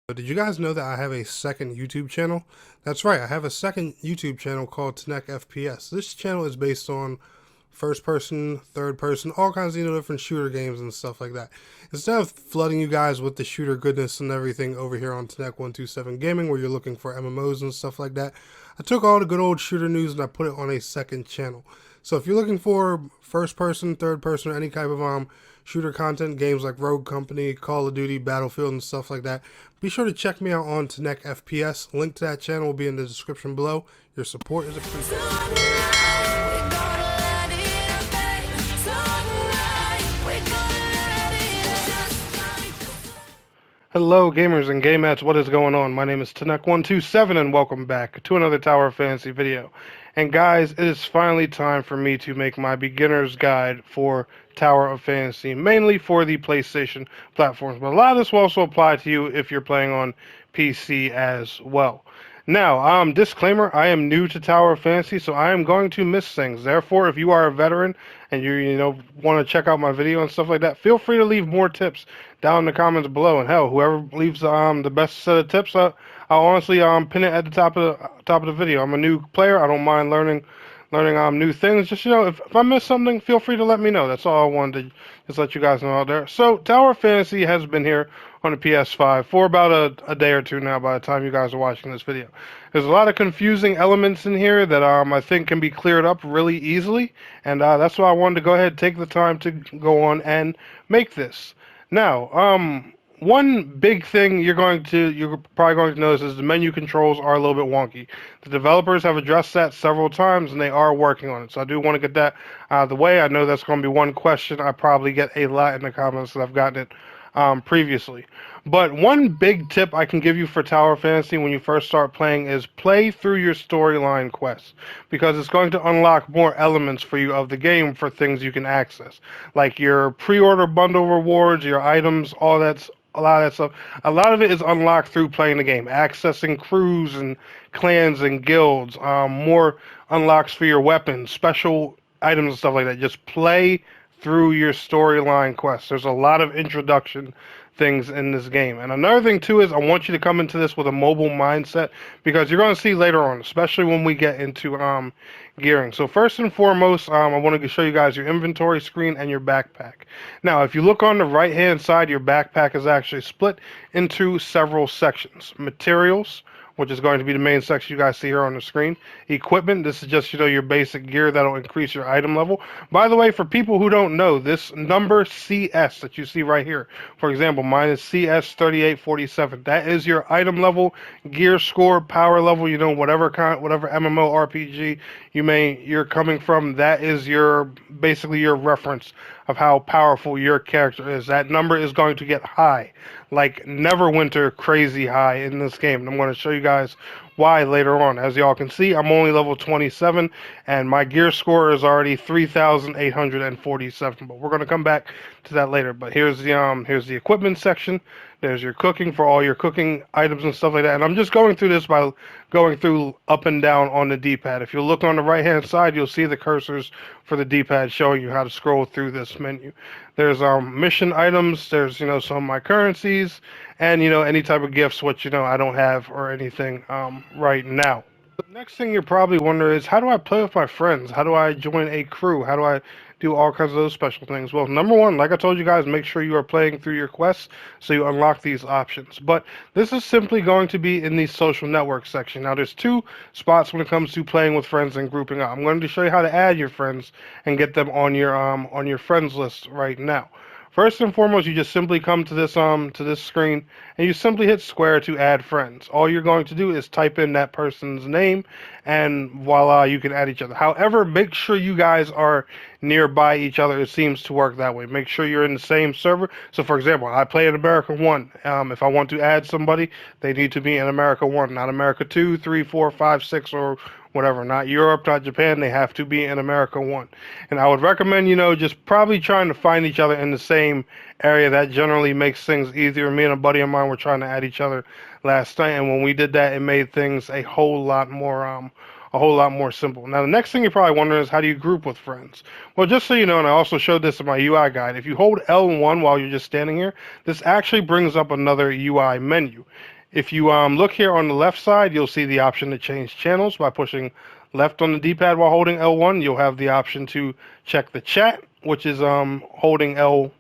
But did you guys know that I have a second YouTube channel? That's right, I have a second YouTube channel called Tnek FPS. This channel is based on first person, third person, all kinds of different shooter games and stuff like that. Instead of flooding you guys with the shooter goodness and everything over here on Tnek 127 Gaming, where you're looking for MMOs and stuff like that, I took all the good old shooter news and I put it on a second channel. So if you're looking for first person, third person, or any type of shooter content, games like Rogue Company, Call of Duty, Battlefield, and stuff like that, be sure to check me out on Tnek FPS. Link to that channel will be in the description below. Your support is appreciated. Hello gamers and gamettes, what is going on? My name is Tnek127 and welcome back to another Tower of Fantasy video. And guys, it is finally time for me to make my beginner's guide for Tower of Fantasy, mainly for the PlayStation platforms. But a lot of this will also apply to you if you're playing on PC as well. Now, disclaimer, I am new to Tower of Fantasy, so I am going to miss things. Therefore, if you are a veteran and you want to check out my video and stuff like that, feel free to leave more tips down in the comments below. And hell, whoever leaves the best set of tips, I'll honestly pin it at the top of the video. I'm a new player. I don't mind learning new things. Just if I miss something, feel free to let me know. That's all I wanted to just let you guys know out there. So Tower of Fantasy has been here on the PS5 for about a day or two now by the time you guys are watching this video. There's a lot of confusing elements in here that I think can be cleared up really easily, and that's why I wanted to go ahead and take the time to go on and make this. Now, one big thing you're probably going to notice is the menu controls are a little bit wonky. The developers have addressed that several times and they are working on it. So I do want to get that out of the way. I know that's going to be one question I probably get a lot in the comments that I've gotten it previously. But one big tip I can give you for Tower Fantasy when you first start playing is play through your storyline quests, because it's going to unlock more elements for you of the game for things you can access, like your pre-order bundle rewards, your items, all that's a lot of that stuff. A lot of it is unlocked through playing the game, accessing crews and clans and guilds, more unlocks for your weapons, special items and stuff like that. Just play through your storyline quests. There's a lot of introduction things in this game. And another thing too is I want you to come into this with a mobile mindset, because you're going to see later on, especially when we get into gearing. So first and foremost, I want to show you guys your inventory screen and your backpack. Now, if you look on the right hand side, your backpack is actually split into several sections. Materials, which is going to be the main section you guys see here on the screen. Equipment, this is just, your basic gear that'll increase your item level. By the way, for people who don't know, this number CS that you see right here, for example, mine is CS3847. That is your item level, gear score, power level, whatever MMORPG you're coming from, that is basically your reference of how powerful your character is. That number is going to get high, like Neverwinter crazy high in this game. And I'm going to show you guys why later on. As y'all can see, I'm only level 27 and my gear score is already 3,847. But we're going to come back to that later. But here's the equipment section. There's your cooking for all your cooking items and stuff like that. And I'm just going through this by going through up and down on the D-pad. If you look on the right-hand side, you'll see the cursors for the D-pad showing you how to scroll through this menu. There's mission items. There's some of my currencies, and any type of gifts which I don't have or anything right now. The next thing you're probably wondering is, how do I play with my friends? How do I join a crew? How do I do all kinds of those special things? Well, number one, like I told you guys, make sure you are playing through your quests so you unlock these options. But this is simply going to be in the social network section. Now, there's two spots when it comes to playing with friends and grouping up. I'm going to show you how to add your friends and get them on your friends list right now. First and foremost, you just simply come to this screen and you simply hit square to add friends. All you're going to do is type in that person's name and voila, you can add each other. However, make sure you guys are nearby each other. It seems to work that way. Make sure you're in the same server. So for example, I play in America 1. If I want to add somebody, they need to be in America 1, not America 2, 3, 4, 5, 6, or whatever. Not Europe, not Japan. They have to be in America 1. And I would recommend, just probably trying to find each other in the same area. That generally makes things easier. Me and a buddy of mine were trying to add each other last night, and when we did that, it made things a whole lot more simple. Now, the next thing you're probably wondering is, how do you group with friends? Well, just so you know, and I also showed this in my UI guide, if you hold L1 while you're just standing here, this actually brings up another UI menu. If you look here on the left side, you'll see the option to change channels by pushing left on the D-pad while holding L1. You'll have the option to check the chat, which is holding L1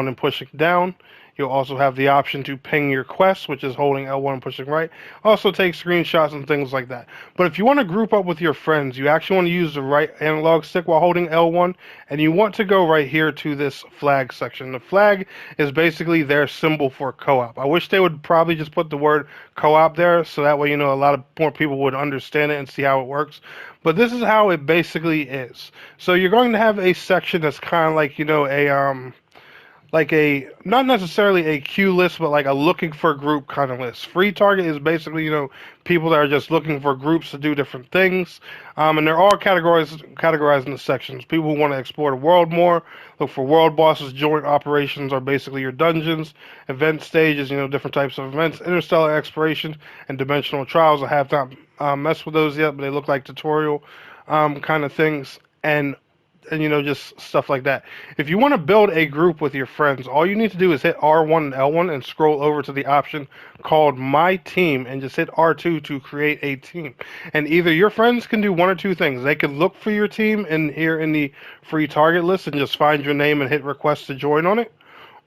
and pushing down. You'll also have the option to ping your quest, which is holding L1 and pushing right. Also take screenshots and things like that. But if you want to group up with your friends, you actually want to use the right analog stick while holding L1, and you want to go right here to this flag section. The flag is basically their symbol for co-op. I wish they would probably just put the word co-op there, so that way, you know, a lot of more people would understand it and see how it works. But this is how it basically is. So you're going to have a section that's kind of like, you know, like a not necessarily a queue list, but like a looking for group kind of list. Free target is basically, you know, people that are just looking for groups to do different things, and they're all categorized into sections. People who want to explore the world more, look for world bosses. Joint operations are basically your dungeons. Event stages, you know, different types of events. Interstellar exploration and dimensional trials. I have not messed with those yet, but they look like tutorial kind of things. And you know, just stuff like that. If you want to build a group with your friends, all you need to do is hit R1 and L1 and scroll over to the option called My Team and just hit R2 to create a team. And either your friends can do one or two things. They can look for your team in here in the free target list and just find your name and hit request to join on it,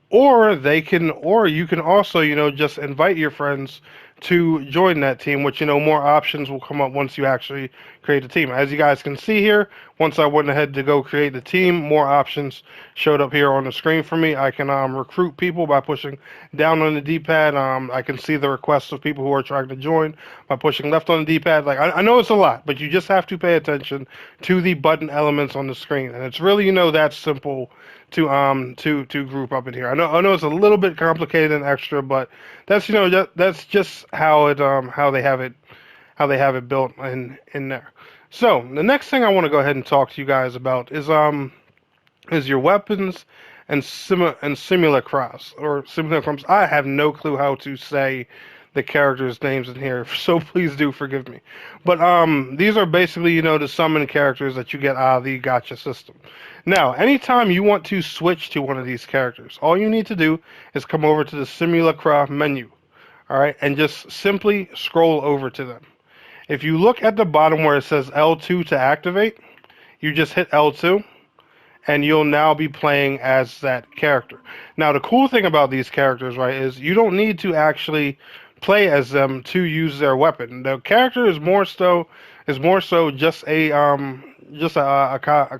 or you can also, you know, just invite your friends to join that team, which, you know, more options will come up once you actually create a team. As you guys can see here, once I went ahead to go create the team, more options showed up here on the screen for me. I can recruit people by pushing down on the D-pad. I can see the requests of people who are trying to join by pushing left on the D-pad. Like, I know it's a lot, but you just have to pay attention to the button elements on the screen, and it's really, you know, that simple to group up in here. I know it's a little bit complicated and extra, but that's, you know, that's just how they have it built in there. So the next thing I want to go ahead and talk to you guys about is your weapons and simulacrums or simulacrums. I have no clue how to say the characters' names in here, so please do forgive me. But these are basically, you know, the summon characters that you get out of the gacha system. Now, anytime you want to switch to one of these characters, all you need to do is come over to the simulacra menu, all right, and just simply scroll over to them. If you look at the bottom where it says L2 to activate, you just hit L2, and you'll now be playing as that character. Now, the cool thing about these characters, right, is you don't need to actually play as them to use their weapon. The character is more so just a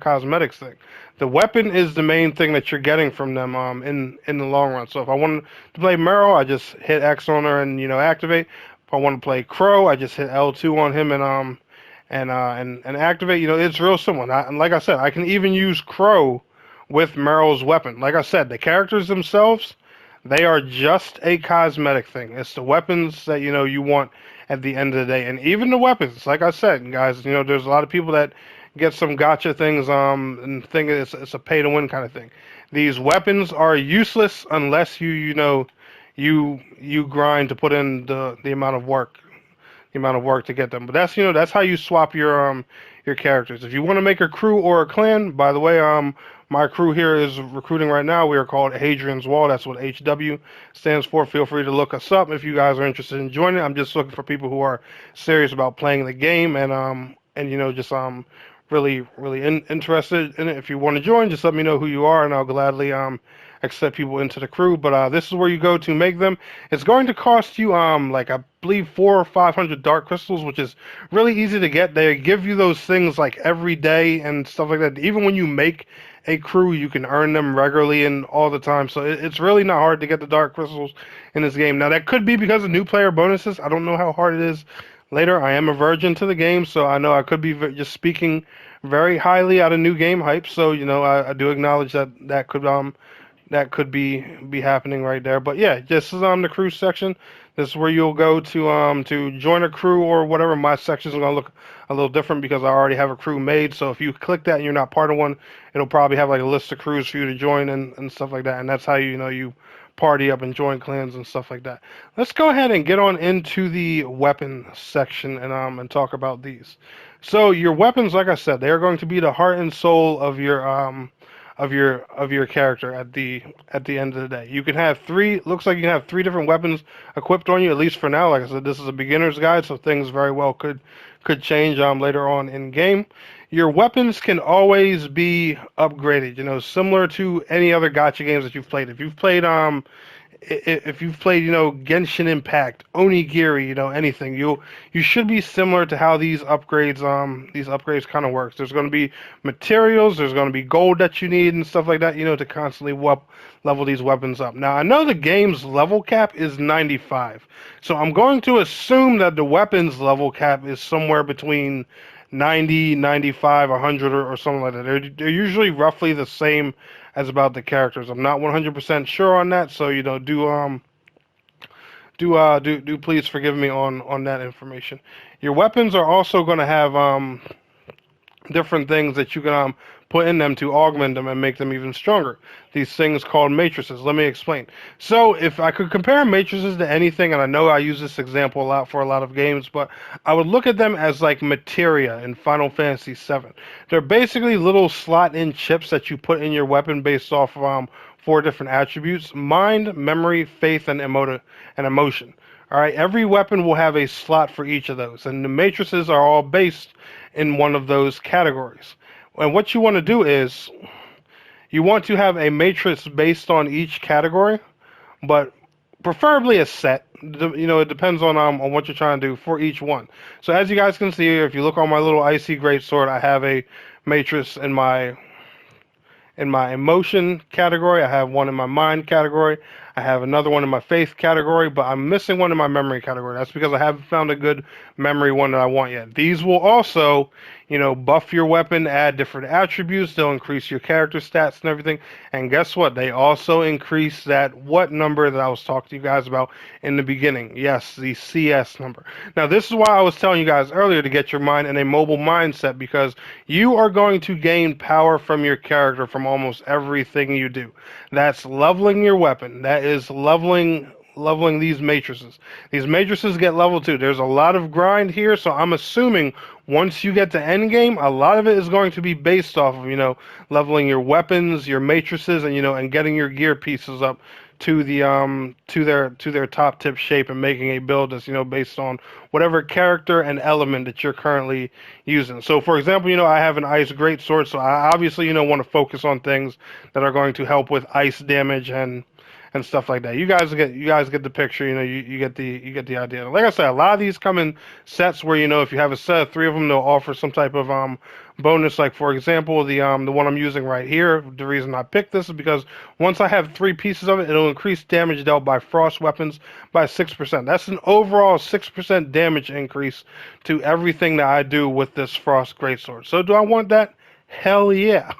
cosmetics thing. The weapon is the main thing that you're getting from them in the long run. So if I wanted to play Meryl, I just hit X on her and, you know, activate. If I want to play Crow, I just hit L2 on him and activate. You know, it's real simple. And like I said, I can even use Crow with Meryl's weapon. Like I said, the characters themselves, they are just a cosmetic thing. It's the weapons that, you know, you want at the end of the day. And even the weapons, like I said, guys, you know, there's a lot of people that get some gotcha things and think it's a pay to win kind of thing. These weapons are useless unless you grind to put in the amount of work to get them. But that's, you know, that's how you swap your characters. If you want to make a crew or a clan, by the way, my crew here is recruiting right now. We are called Hadrian's Wall. That's what HW stands for. Feel free to look us up if you guys are interested in joining. I'm just looking for people who are serious about playing the game and you know, just really interested in it. If you want to join, just let me know who you are, and I'll gladly accept people into the crew. But this is where you go to make them. It's going to cost you like I believe 400 or 500 dark crystals, which is really easy to get. They give you those things like every day and stuff like that. Even when you make a crew, you can earn them regularly and all the time. So it's really not hard to get the dark crystals in this game. Now that could be because of new player bonuses. I don't know how hard it is later. I am a virgin to the game, so I know I could be just speaking very highly out of new game hype. So, you know, I do acknowledge that could be happening right there. But yeah, this is the crew section. This is where you'll go to join a crew or whatever. My section is going to look a little different because I already have a crew made. So if you click that and you're not part of one, it'll probably have like a list of crews for you to join and stuff like that. And that's how you party up and join clans and stuff like that. Let's go ahead and get on into the weapon section and talk about these. So your weapons, like I said, they are going to be the heart and soul of of your character at the end of the day. You can have three. Looks like you can have three different weapons equipped on you, at least for now. Like I said, this is a beginner's guide, so things very well could change later on in game. Your weapons can always be upgraded. Similar to any other gacha games that you've played. If you've played, Genshin Impact, Onigiri, anything, you should be similar to how these upgrades kind of works. There's going to be materials, there's going to be gold that you need and stuff like that, to constantly level these weapons up. Now, I know the game's level cap is 95, so I'm going to assume that the weapons level cap is somewhere between 90, 95, 100, or something like that. They're usually roughly the same as about the characters. I'm not 100% sure on that, so do please forgive me on that information. Your weapons are also going to have different things that you can put in them to augment them and make them even stronger. These things called matrices. Let me explain. So if I could compare matrices to anything, and I know I use this example a lot for a lot of games, but I would look at them as like materia in Final Fantasy VII. They're basically little slot-in chips that you put in your weapon based off of four different attributes: mind, memory, faith, and emotion. All right, every weapon will have a slot for each of those, and the matrices are all based in one of those categories. And what you want to do is you want to have a matrix based on each category, but preferably a set. It depends on what you're trying to do for each one. So as you guys can see here, if you look on my little icy greatsword, I have a matrix in my emotion category. I have one in my mind category. I have another one in my faith category, but I'm missing one in my memory category. That's because I haven't found a good memory one that I want yet. These will also, buff your weapon, add different attributes. They'll increase your character stats and everything. And guess what? They also increase that what number that I was talking to you guys about in the beginning. Yes, the CS number. Now, this is why I was telling you guys earlier to get your mind in a mobile mindset, because you are going to gain power from your character from almost everything you do. That's leveling your weapon. That is leveling these matrices. These matrices get leveled too. There's a lot of grind here, so I'm assuming once you get to end game, a lot of it is going to be based off of, leveling your weapons, your matrices, and getting your gear pieces up to their top tip shape and making a build that's based on whatever character and element that you're currently using. So for example, I have an ice greatsword, so I obviously want to focus on things that are going to help with ice damage and stuff like that. You guys get the picture. You get the idea. Like I said, a lot of these come in sets where if you have a set of three of them, they'll offer some type of bonus. Like for example, the one I'm using right here. The reason I picked this is because once I have three pieces of it, it'll increase damage dealt by frost weapons by 6%. That's an overall 6% damage increase to everything that I do with this frost greatsword. So do I want that? Hell yeah.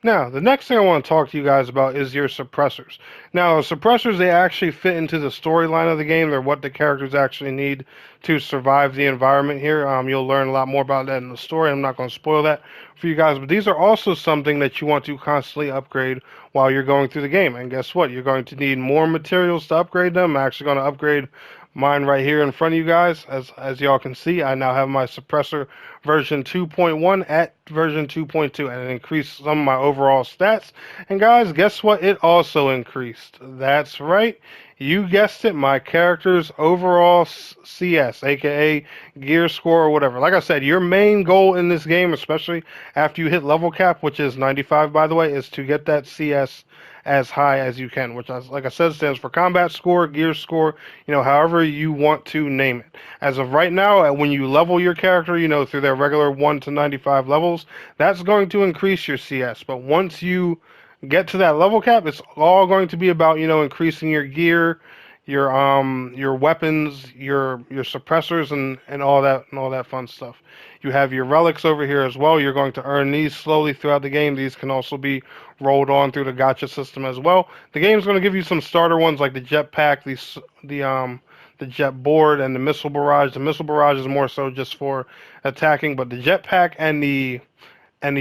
Now, the next thing I want to talk to you guys about is your suppressors. Now, suppressors, they actually fit into the storyline of the game. They're what the characters actually need to survive the environment here. You'll learn a lot more about that in the story. I'm not going to spoil that for you guys, but these are also something that you want to constantly upgrade while you're going through the game. And guess what? You're going to need more materials to upgrade them. I'm actually going to upgrade mine right here in front of you guys. As y'all can see, I now have my suppressor version 2.1 at version 2.2, and it increased some of my overall stats. And guys, guess what? It also increased. That's right. You guessed it, my character's overall CS, aka gear score or whatever. Like I said, your main goal in this game, especially after you hit level cap, which is 95 by the way, is to get that CS as high as you can, which, like I said, stands for combat score, gear score, however you want to name it. As of right now, when you level your character, through their regular 1 to 95 levels, that's going to increase your CS. But once you get to that level cap, it's all going to be about, increasing your gear, your weapons, your suppressors, and all that fun stuff. You have your relics over here as well. You're going to earn these slowly throughout the game. These can also be rolled on through the gacha system as well. The game's going to give you some starter ones like the jetpack, the jet board, and the missile barrage. The missile barrage is more so just for attacking, but the jetpack and the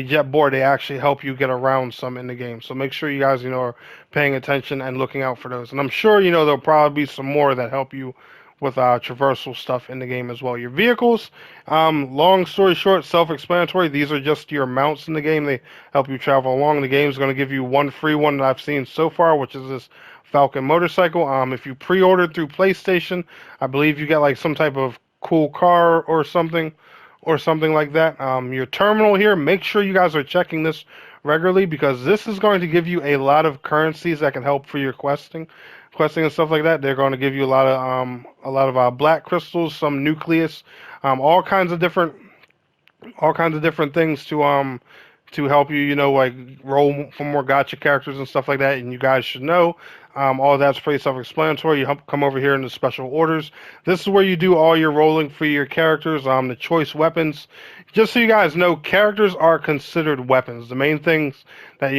jet board, they actually help you get around some in the game. So make sure you guys, are paying attention and looking out for those. And I'm sure, there'll probably be some more that help you with traversal stuff in the game as well. Your vehicles, long story short, self-explanatory. These are just your mounts in the game. They help you travel along. The game is going to give you one free one that I've seen so far, which is this Falcon motorcycle. If you pre-ordered through PlayStation, I believe you get like some type of cool car or something like that. Your terminal here, make sure you guys are checking this regularly because this is going to give you a lot of currencies that can help for your questing and stuff like that. They're going to give you a lot of black crystals, some nucleus, all kinds of different things to help you, like roll for more gotcha characters and stuff like that. And you guys should know, all that's pretty self-explanatory. You come over here in the special orders. This is where you do all your rolling for your characters. The choice weapons. Just so you guys know, characters are considered weapons. The main things that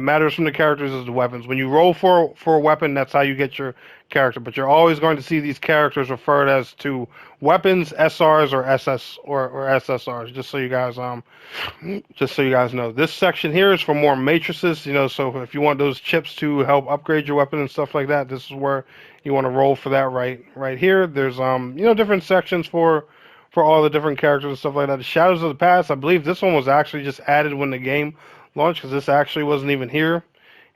matters from the characters is the weapons. When you roll for a weapon, that's how you get your character. But you're always going to see these characters referred as to weapons, SRs or SSRs. Just so you guys know, this section here is for more matrices. So if you want those chips to help upgrade your weapon and stuff like that, this is where you want to roll for that right here. There's different sections for all the different characters and stuff like that. The Shadows of the Past, I believe this one was actually just added when the game launched because this actually wasn't even here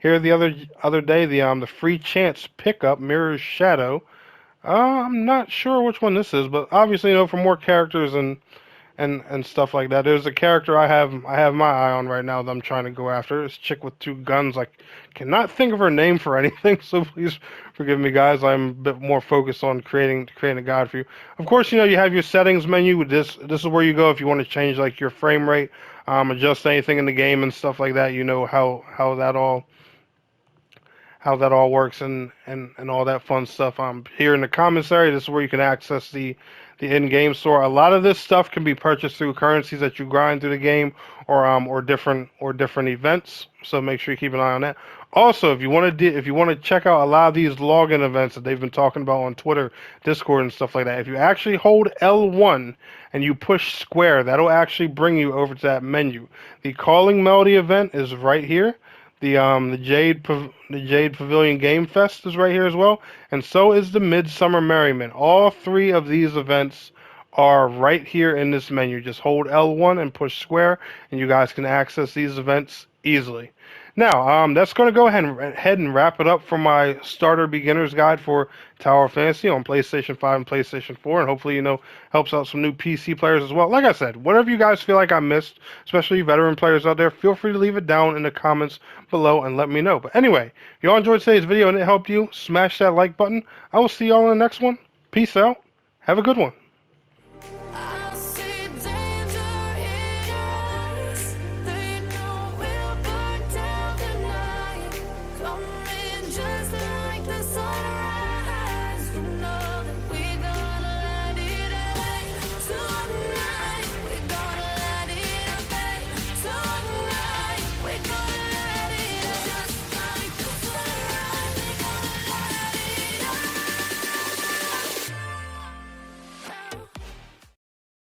the other day. The free chance pickup Mirror's Shadow. I'm not sure which one this is, but obviously for more characters and stuff like that. There's a character I have my eye on right now that I'm trying to go after. This chick with two guns. I cannot think of her name for anything, so please forgive me, guys. I'm a bit more focused on creating a guide for you. Of course, you have your settings menu. This is where you go if you want to change like your frame rate, adjust anything in the game and stuff like that. How that all works and all that fun stuff. Here in the commissary, this is where you can access the in-game store. A lot of this stuff can be purchased through currencies that you grind through the game or different events. So make sure you keep an eye on that. Also, if you want to check out a lot of these login events that they've been talking about on Twitter, Discord, and stuff like that, if you actually hold L1 and you push square, that'll actually bring you over to that menu. The Calling Melody event is right here. The Jade Pavilion Game Fest is right here as well, and so is the Midsummer Merriment. All three of these events are right here in this menu. Just hold L1 and push square, and you guys can access these events easily. Now, that's going to go ahead and wrap it up for my starter beginner's guide for Tower of Fantasy on PlayStation 5 and PlayStation 4, and hopefully, helps out some new PC players as well. Like I said, whatever you guys feel like I missed, especially veteran players out there, feel free to leave it down in the comments below and let me know. But anyway, if you all enjoyed today's video and it helped you, smash that like button. I will see y'all in the next one. Peace out. Have a good one.